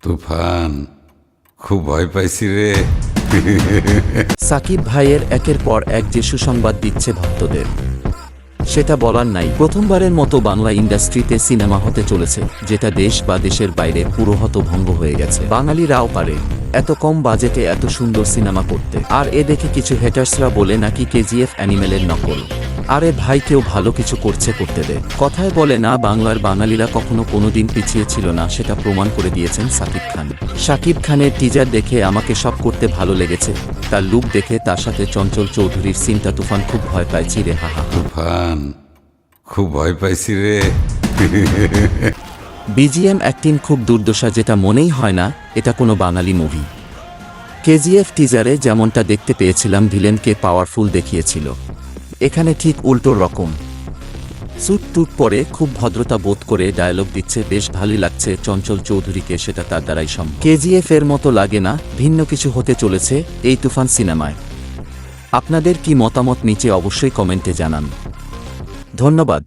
তুফান, খুব ভয় পাইছি রে। সাকিব ভাইয়ের একের পর এক যে সুসংবাদ দিচ্ছে ভক্তদের, সেটা বলার নাই। প্রথমবারের মতো বাংলা ইন্ডাস্ট্রিতে সিনেমা হতে চলেছে, যেটা দেশ বা দেশের বাইরে পুরো হতভম্ব হয়ে গেছে। বাঙালিরাও পারে এত কম বাজেটে এত সুন্দর সিনেমা করতে। আর এ দেখে কিছু হেটার্সরা বলে নাকি কেজিএফ অ্যানিমেলের নকল। আরে ভাই, কেউ ভালো কিছু করতে দে। কথায় বলে না, বাংলার বাঙালিরা কখনো কোনোদিন পিছিয়ে ছিল না, সেটা প্রমাণ করে দিয়েছেন সাকিব খান। সাকিব খানের টিজার দেখে আমাকে সব করতে ভালো লেগেছে। তার লুক দেখে, তার সাথে চঞ্চল চৌধুরীর সিনটা, তুফান খুব ভয় পাইছি রে, হাহা। তুফান, খুব ভয় পাইছি রে। বিজিএম অ্যাক্টিং খুব দুর্দশা, যেটা মনেই হয় না এটা কোনো বাঙালি মুভি। কেজিএফ টিজারে যেমনটা দেখতে পেয়েছিলাম, ভিলেনকে পাওয়ারফুল দেখিয়েছিল, এখানে ঠিক উল্টো রকম। স্যুট টুট পরে খুব ভদ্রতা বোধ করে ডায়লগ দিচ্ছে, বেশ ভালোই লাগছে চঞ্চল চৌধুরীকে, সেটা তার দ্বারাই সম্ভব। কেজিএফ এর মতো লাগে না, ভিন্ন কিছু হতে চলেছে এই তুফান সিনেমায়। আপনাদের কি মতামত নিচে অবশ্যই কমেন্টে জানান। ধন্যবাদ।